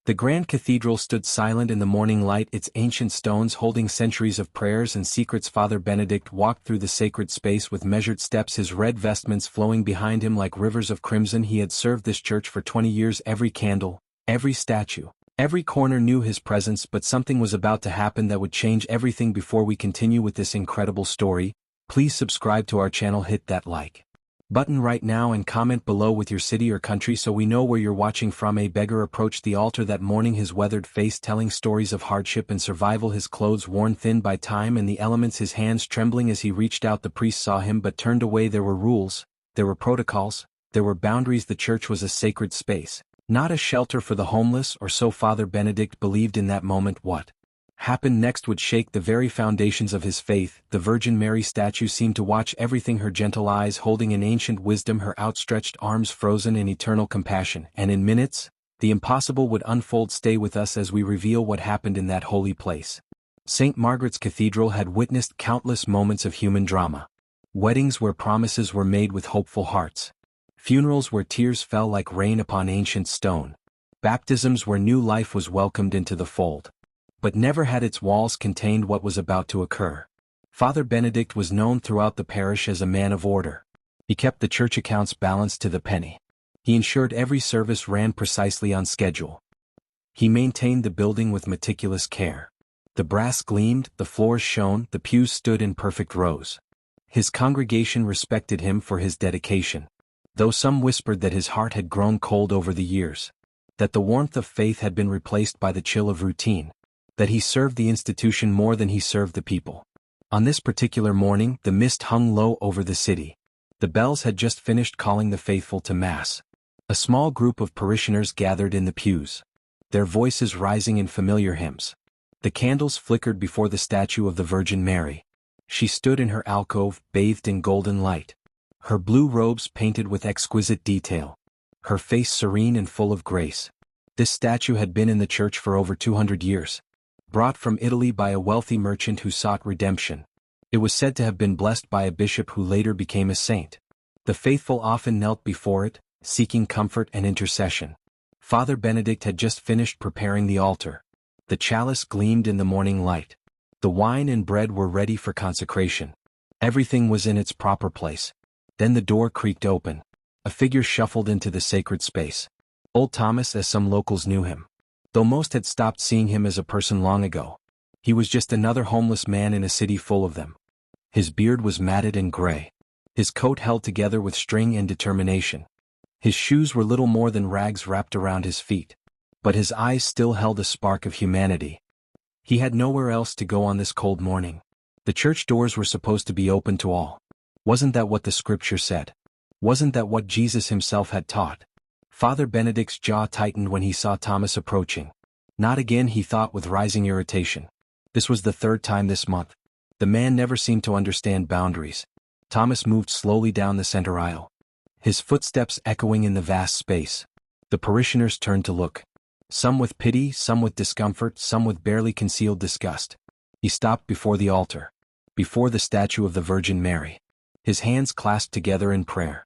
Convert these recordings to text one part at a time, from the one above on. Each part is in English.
The grand cathedral stood silent in the morning light, its ancient stones holding centuries of prayers and secrets. Father Benedict walked through the sacred space with measured steps, his red vestments flowing behind him like rivers of crimson. He had served this church for 20 years. Every candle, every statue, every corner knew his presence, but something was about to happen that would change everything. Before we continue with this incredible story, please subscribe to our channel, hit that like button right now and comment below with your city or country so we know where you're watching from. A beggar approached the altar that morning, his weathered face telling stories of hardship and survival, his clothes worn thin by time and the elements, his hands trembling as he reached out. The priest saw him but turned away. There were rules, there were protocols, there were boundaries. The church was a sacred space, not a shelter for the homeless, or so Father Benedict believed in that moment. What happened next would shake the very foundations of his faith. The Virgin Mary statue seemed to watch everything, her gentle eyes holding an ancient wisdom, her outstretched arms frozen in eternal compassion. And in minutes, the impossible would unfold. Stay with us as we reveal what happened in that holy place. St. Margaret's Cathedral had witnessed countless moments of human drama. Weddings where promises were made with hopeful hearts. Funerals where tears fell like rain upon ancient stone. Baptisms where new life was welcomed into the fold. But never had its walls contained what was about to occur. Father Benedict was known throughout the parish as a man of order. He kept the church accounts balanced to the penny. He ensured every service ran precisely on schedule. He maintained the building with meticulous care. The brass gleamed, the floors shone, the pews stood in perfect rows. His congregation respected him for his dedication, though some whispered that his heart had grown cold over the years, that the warmth of faith had been replaced by the chill of routine, that he served the institution more than he served the people. On this particular morning, the mist hung low over the city. The bells had just finished calling the faithful to Mass. A small group of parishioners gathered in the pews, their voices rising in familiar hymns. The candles flickered before the statue of the Virgin Mary. She stood in her alcove, bathed in golden light, her blue robes painted with exquisite detail, her face serene and full of grace. This statue had been in the church for over 200 years. Brought from Italy by a wealthy merchant who sought redemption. It was said to have been blessed by a bishop who later became a saint. The faithful often knelt before it, seeking comfort and intercession. Father Benedict had just finished preparing the altar. The chalice gleamed in the morning light. The wine and bread were ready for consecration. Everything was in its proper place. Then the door creaked open. A figure shuffled into the sacred space. Old Thomas, as some locals knew him. Though most had stopped seeing him as a person long ago. He was just another homeless man in a city full of them. His beard was matted and gray. His coat held together with string and determination. His shoes were little more than rags wrapped around his feet. But his eyes still held a spark of humanity. He had nowhere else to go on this cold morning. The church doors were supposed to be open to all. Wasn't that what the scripture said? Wasn't that what Jesus himself had taught? Father Benedict's jaw tightened when he saw Thomas approaching. Not again, he thought with rising irritation. This was the third time this month. The man never seemed to understand boundaries. Thomas moved slowly down the center aisle, his footsteps echoing in the vast space. The parishioners turned to look. Some with pity, some with discomfort, some with barely concealed disgust. He stopped before the altar, before the statue of the Virgin Mary, his hands clasped together in prayer,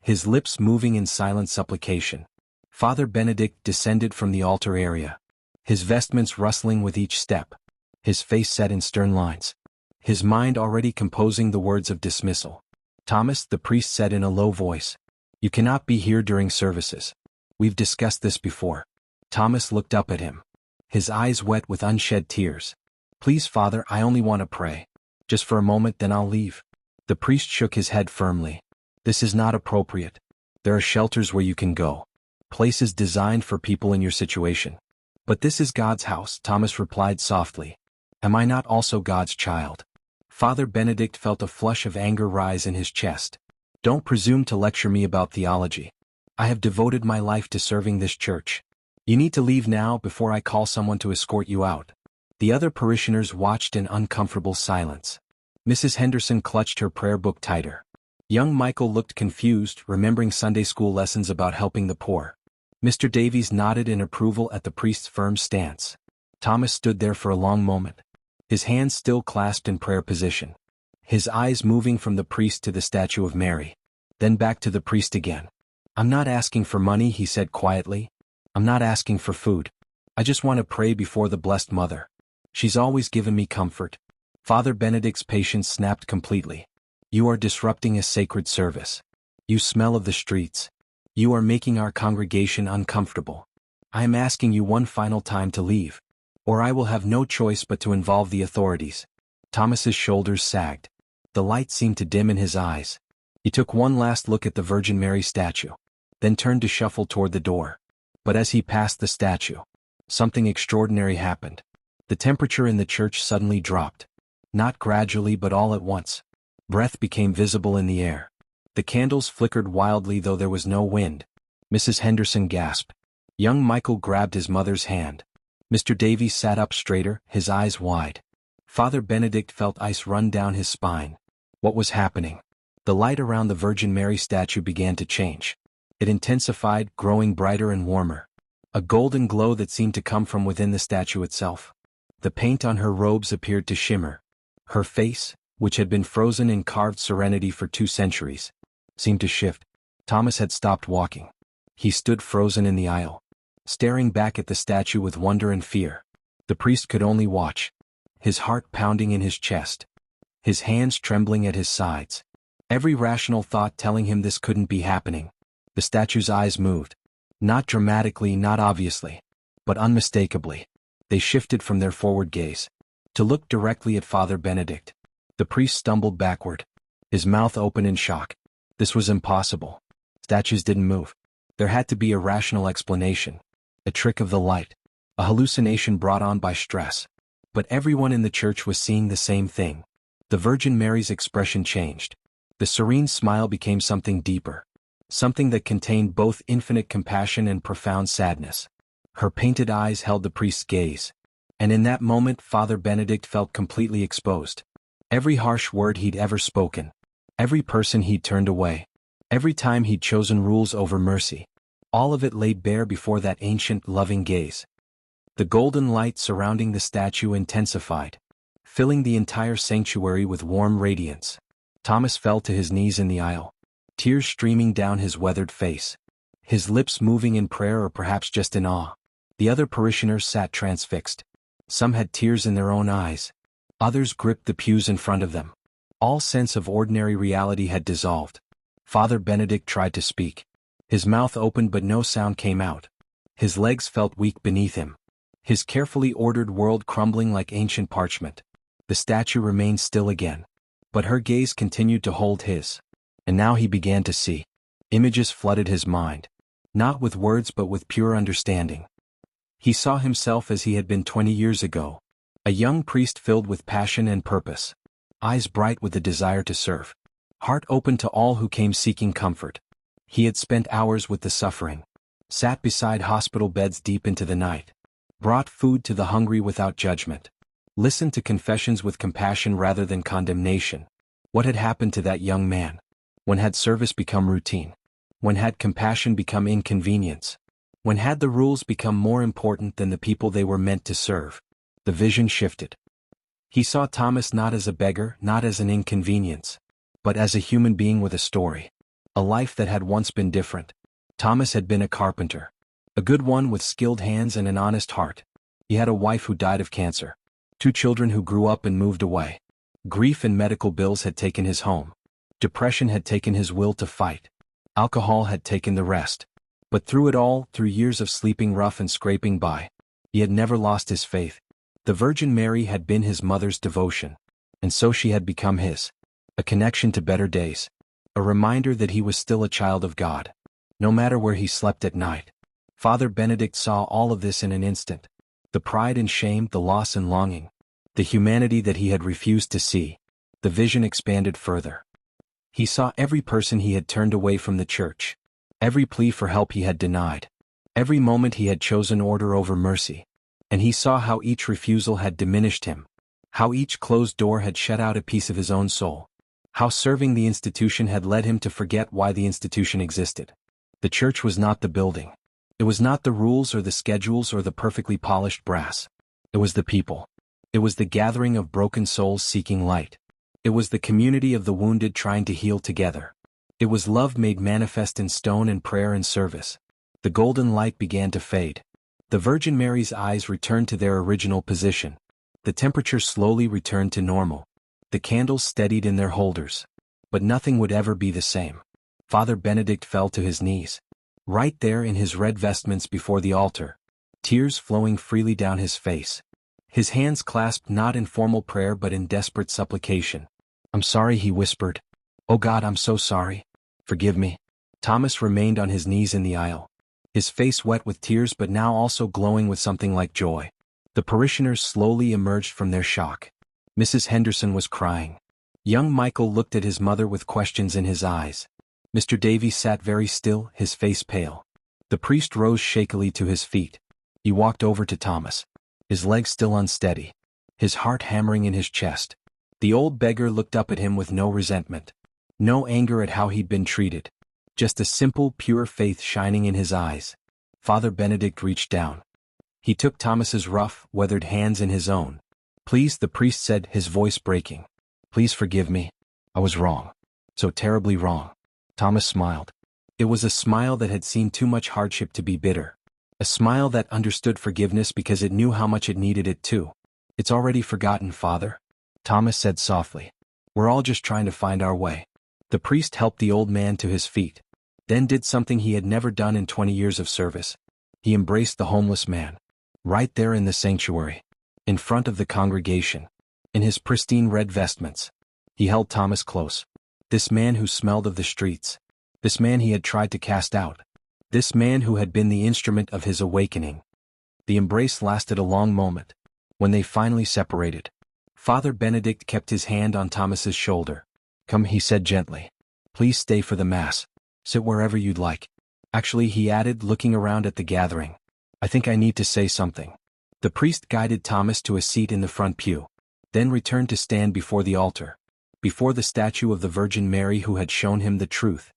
his lips moving in silent supplication. Father Benedict descended from the altar area, his vestments rustling with each step, his face set in stern lines, his mind already composing the words of dismissal. Thomas, the priest said in a low voice, "You cannot be here during services. We've discussed this before." Thomas looked up at him, his eyes wet with unshed tears. "Please, Father, I only want to pray. Just for a moment, then I'll leave." The priest shook his head firmly. "This is not appropriate. There are shelters where you can go. Places designed for people in your situation. But this is God's house," Thomas replied softly. "Am I not also God's child?" Father Benedict felt a flush of anger rise in his chest. "Don't presume to lecture me about theology. I have devoted my life to serving this church. You need to leave now before I call someone to escort you out." The other parishioners watched in uncomfortable silence. Mrs. Henderson clutched her prayer book tighter. Young Michael looked confused, remembering Sunday school lessons about helping the poor. Mr. Davies nodded in approval at the priest's firm stance. Thomas stood there for a long moment, his hands still clasped in prayer position, his eyes moving from the priest to the statue of Mary, then back to the priest again. "I'm not asking for money," he said quietly. "I'm not asking for food. I just want to pray before the Blessed Mother. She's always given me comfort. Father Benedict's patience snapped completely. You are disrupting a sacred service. You smell of the streets. You are making our congregation uncomfortable. I am asking you one final time to leave, or I will have no choice but to involve the authorities. Thomas's shoulders sagged. The light seemed to dim in his eyes. He took one last look at the Virgin Mary statue, then turned to shuffle toward the door. But as he passed the statue, something extraordinary happened. The temperature in the church suddenly dropped. Not gradually but all at once. Breath became visible in the air. The candles flickered wildly though there was no wind. Mrs. Henderson gasped. Young Michael grabbed his mother's hand. Mr. Davies sat up straighter, his eyes wide. Father Benedict felt ice run down his spine. What was happening? The light around the Virgin Mary statue began to change. It intensified, growing brighter and warmer. A golden glow that seemed to come from within the statue itself. The paint on her robes appeared to shimmer. Her face, which had been frozen in carved serenity for 2 centuries, seemed to shift. Thomas had stopped walking. He stood frozen in the aisle, staring back at the statue with wonder and fear. The priest could only watch, his heart pounding in his chest, his hands trembling at his sides. Every rational thought telling him this couldn't be happening. The statue's eyes moved. Not dramatically, not obviously, but unmistakably. They shifted from their forward gaze to look directly at Father Benedict. The priest stumbled backward, his mouth open in shock. This was impossible. Statues didn't move. There had to be a rational explanation. A trick of the light. A hallucination brought on by stress. But everyone in the church was seeing the same thing. The Virgin Mary's expression changed. The serene smile became something deeper. Something that contained both infinite compassion and profound sadness. Her painted eyes held the priest's gaze. And in that moment Father Benedict felt completely exposed. Every harsh word he'd ever spoken. Every person he'd turned away. Every time he'd chosen rules over mercy. All of it lay bare before that ancient, loving gaze. The golden light surrounding the statue intensified, filling the entire sanctuary with warm radiance. Thomas fell to his knees in the aisle, tears streaming down his weathered face, his lips moving in prayer or perhaps just in awe. The other parishioners sat transfixed. Some had tears in their own eyes. Others gripped the pews in front of them. All sense of ordinary reality had dissolved. Father Benedict tried to speak. His mouth opened but no sound came out. His legs felt weak beneath him. His carefully ordered world crumbling like ancient parchment. The statue remained still again. But her gaze continued to hold his. And now he began to see. Images flooded his mind. Not with words but with pure understanding. He saw himself as he had been 20 years ago. A young priest filled with passion and purpose. Eyes bright with the desire to serve. Heart open to all who came seeking comfort. He had spent hours with the suffering. Sat beside hospital beds deep into the night. Brought food to the hungry without judgment. Listened to confessions with compassion rather than condemnation. What had happened to that young man? When had service become routine? When had compassion become inconvenience? When had the rules become more important than the people they were meant to serve? The vision shifted. He saw Thomas not as a beggar, not as an inconvenience, but as a human being with a story. A life that had once been different. Thomas had been a carpenter. A good one with skilled hands and an honest heart. He had a wife who died of cancer. 2 children who grew up and moved away. Grief and medical bills had taken his home. Depression had taken his will to fight. Alcohol had taken the rest. But through it all, through years of sleeping rough and scraping by, he had never lost his faith. The Virgin Mary had been his mother's devotion. And so she had become his. A connection to better days. A reminder that he was still a child of God. No matter where he slept at night. Father Benedict saw all of this in an instant. The pride and shame, the loss and longing. The humanity that he had refused to see. The vision expanded further. He saw every person he had turned away from the church. Every plea for help he had denied. Every moment he had chosen order over mercy. And he saw how each refusal had diminished him. How each closed door had shut out a piece of his own soul. How serving the institution had led him to forget why the institution existed. The church was not the building. It was not the rules or the schedules or the perfectly polished brass. It was the people. It was the gathering of broken souls seeking light. It was the community of the wounded trying to heal together. It was love made manifest in stone and prayer and service. The golden light began to fade. The Virgin Mary's eyes returned to their original position. The temperature slowly returned to normal. The candles steadied in their holders. But nothing would ever be the same. Father Benedict fell to his knees. Right there in his red vestments before the altar. Tears flowing freely down his face. His hands clasped not in formal prayer but in desperate supplication. "I'm sorry," he whispered. "Oh God, I'm so sorry. Forgive me." Thomas remained on his knees in the aisle. His face wet with tears but now also glowing with something like joy. The parishioners slowly emerged from their shock. Mrs. Henderson was crying. Young Michael looked at his mother with questions in his eyes. Mr. Davies sat very still, his face pale. The priest rose shakily to his feet. He walked over to Thomas. His legs still unsteady. His heart hammering in his chest. The old beggar looked up at him with no resentment. No anger at how he'd been treated. Just a simple, pure faith shining in his eyes. Father Benedict reached down. He took Thomas's rough, weathered hands in his own. "Please," the priest said, his voice breaking. "Please forgive me. I was wrong. So terribly wrong." Thomas smiled. It was a smile that had seen too much hardship to be bitter. A smile that understood forgiveness because it knew how much it needed it too. "It's already forgotten, Father," Thomas said softly. "We're all just trying to find our way." The priest helped the old man to his feet. Then did something he had never done in 20 years of service. He embraced the homeless man. Right there in the sanctuary. In front of the congregation. In his pristine red vestments. He held Thomas close. This man who smelled of the streets. This man he had tried to cast out. This man who had been the instrument of his awakening. The embrace lasted a long moment. When they finally separated, Father Benedict kept his hand on Thomas's shoulder. "Come," he said gently. "Please stay for the Mass. Sit wherever you'd like. Actually," he added, looking around at the gathering, "I think I need to say something." The priest guided Thomas to a seat in the front pew. Then returned to stand before the altar. Before the statue of the Virgin Mary who had shown him the truth.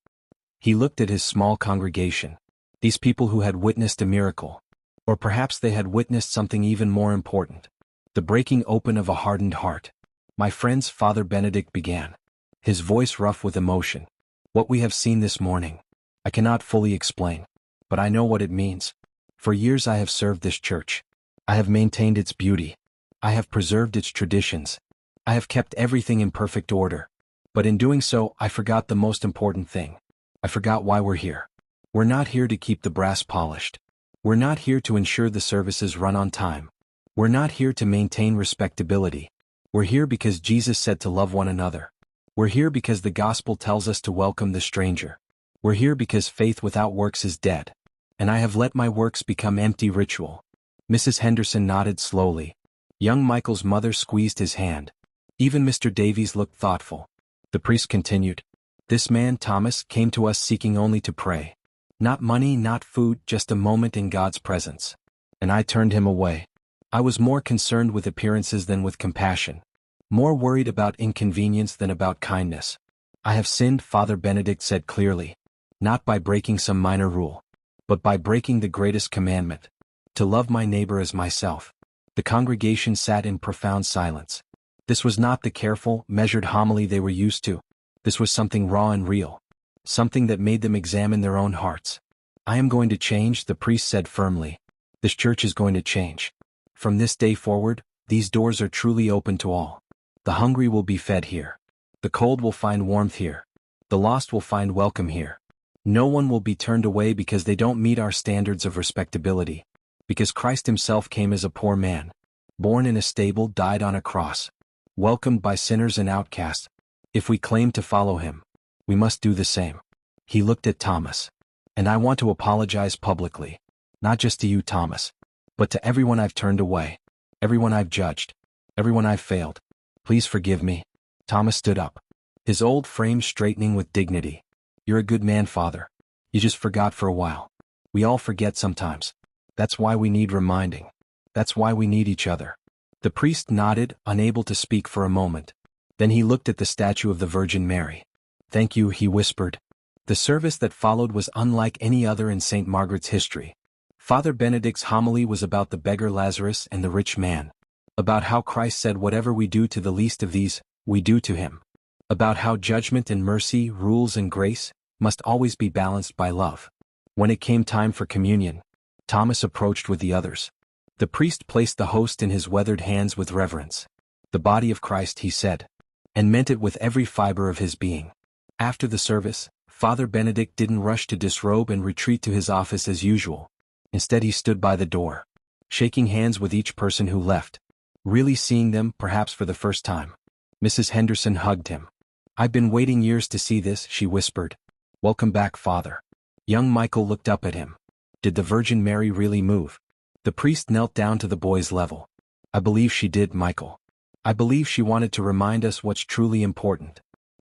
He looked at his small congregation. These people who had witnessed a miracle. Or perhaps they had witnessed something even more important. The breaking open of a hardened heart. "My friends," Father Benedict began. His voice rough with emotion. "What we have seen this morning, I cannot fully explain. But I know what it means. For years I have served this church. I have maintained its beauty. I have preserved its traditions. I have kept everything in perfect order. But in doing so, I forgot the most important thing. I forgot why we're here. We're not here to keep the brass polished. We're not here to ensure the services run on time. We're not here to maintain respectability. We're here because Jesus said to love one another. We're here because the gospel tells us to welcome the stranger. We're here because faith without works is dead. And I have let my works become empty ritual." Mrs. Henderson nodded slowly. Young Michael's mother squeezed his hand. Even Mr. Davies looked thoughtful. The priest continued. "This man, Thomas, came to us seeking only to pray. Not money, not food, just a moment in God's presence. And I turned him away. I was more concerned with appearances than with compassion. More worried about inconvenience than about kindness. I have sinned," Father Benedict said clearly. "Not by breaking some minor rule. But by breaking the greatest commandment. To love my neighbor as myself." The congregation sat in profound silence. This was not the careful, measured homily they were used to. This was something raw and real. Something that made them examine their own hearts. "I am going to change," the priest said firmly. "This church is going to change. From this day forward, these doors are truly open to all. The hungry will be fed here. The cold will find warmth here. The lost will find welcome here. No one will be turned away because they don't meet our standards of respectability. Because Christ himself came as a poor man. Born in a stable, died on a cross. Welcomed by sinners and outcasts. If we claim to follow him, we must do the same." He looked at Thomas. "And I want to apologize publicly. Not just to you, Thomas. But to everyone I've turned away. Everyone I've judged. Everyone I've failed. Please forgive me." Thomas stood up. His old frame straightening with dignity. "You're a good man, Father. You just forgot for a while. We all forget sometimes. That's why we need reminding. That's why we need each other." The priest nodded, unable to speak for a moment. Then he looked at the statue of the Virgin Mary. "Thank you," he whispered. The service that followed was unlike any other in St. Margaret's history. Father Benedict's homily was about the beggar Lazarus and the rich man. About how Christ said whatever we do to the least of these, we do to him. About how judgment and mercy, rules and grace, must always be balanced by love. When it came time for communion, Thomas approached with the others. The priest placed the host in his weathered hands with reverence. "The body of Christ," he said, and meant it with every fiber of his being. After the service, Father Benedict didn't rush to disrobe and retreat to his office as usual. Instead, he stood by the door, shaking hands with each person who left, really seeing them, perhaps for the first time. Mrs. Henderson hugged him. "I've been waiting years to see this," she whispered. "Welcome back, Father." Young Michael looked up at him. Did the Virgin Mary really move? The priest knelt down to the boy's level. "I believe she did, Michael. I believe she wanted to remind us what's truly important."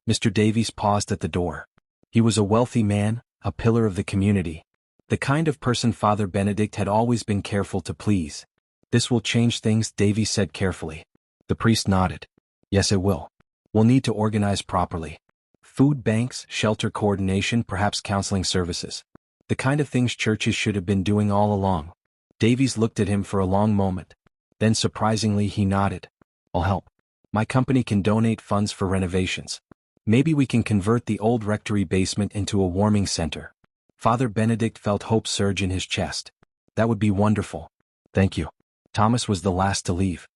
Mr. Davies paused at the door. He was a wealthy man, a pillar of the community. The kind of person Father Benedict had always been careful to please. "This will change things," Davies said carefully. The priest nodded. "Yes, it will. We'll need to organize properly. Food banks, shelter coordination, perhaps counseling services. The kind of things churches should have been doing all along." Davies looked at him for a long moment. Then surprisingly he nodded. "I'll help. My company can donate funds for renovations. Maybe we can convert the old rectory basement into a warming center." Father Benedict felt hope surge in his chest. "That would be wonderful. Thank you." Thomas was the last to leave.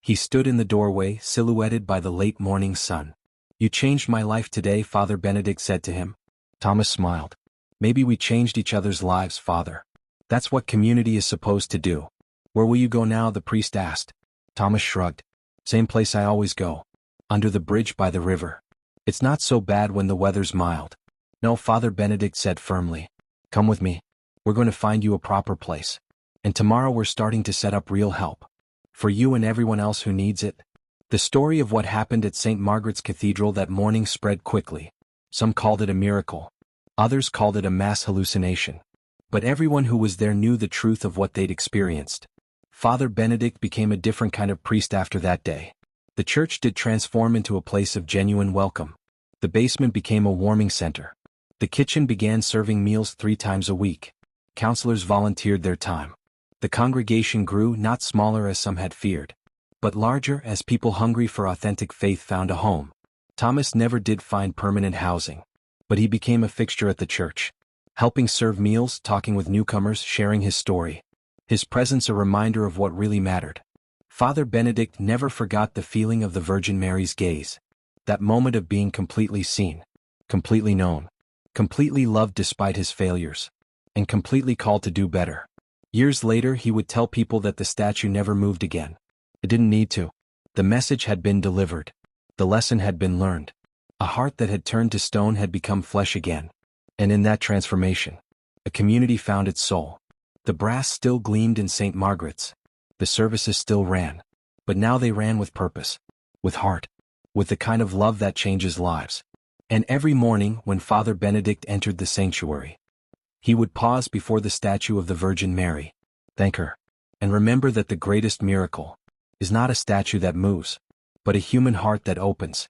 He stood in the doorway, silhouetted by the late morning sun. "You changed my life today," Father Benedict said to him. Thomas smiled. "Maybe we changed each other's lives, Father. That's what community is supposed to do." "Where will you go now?" the priest asked. Thomas shrugged. "Same place I always go. Under the bridge by the river. It's not so bad when the weather's mild." "No," Father Benedict said firmly. "Come with me. We're going to find you a proper place. And tomorrow we're starting to set up real help. For you and everyone else who needs it." The story of what happened at St. Margaret's Cathedral that morning spread quickly. Some called it a miracle. Others called it a mass hallucination. But everyone who was there knew the truth of what they'd experienced. Father Benedict became a different kind of priest after that day. The church did transform into a place of genuine welcome. The basement became a warming center. The kitchen began serving meals 3 times a week. Counselors volunteered their time. The congregation grew, not smaller as some had feared, but larger as people hungry for authentic faith found a home. Thomas never did find permanent housing, but he became a fixture at the church, helping serve meals, talking with newcomers, sharing his story. His presence a reminder of what really mattered. Father Benedict never forgot the feeling of the Virgin Mary's gaze. That moment of being completely seen, completely known, completely loved despite his failures, and completely called to do better. Years later he would tell people that the statue never moved again. It didn't need to. The message had been delivered. The lesson had been learned. A heart that had turned to stone had become flesh again. And in that transformation, a community found its soul. The brass still gleamed in St. Margaret's. The services still ran. But now they ran with purpose, with heart, with the kind of love that changes lives. And every morning when Father Benedict entered the sanctuary, he would pause before the statue of the Virgin Mary, thank her, and remember that the greatest miracle is not a statue that moves, but a human heart that opens.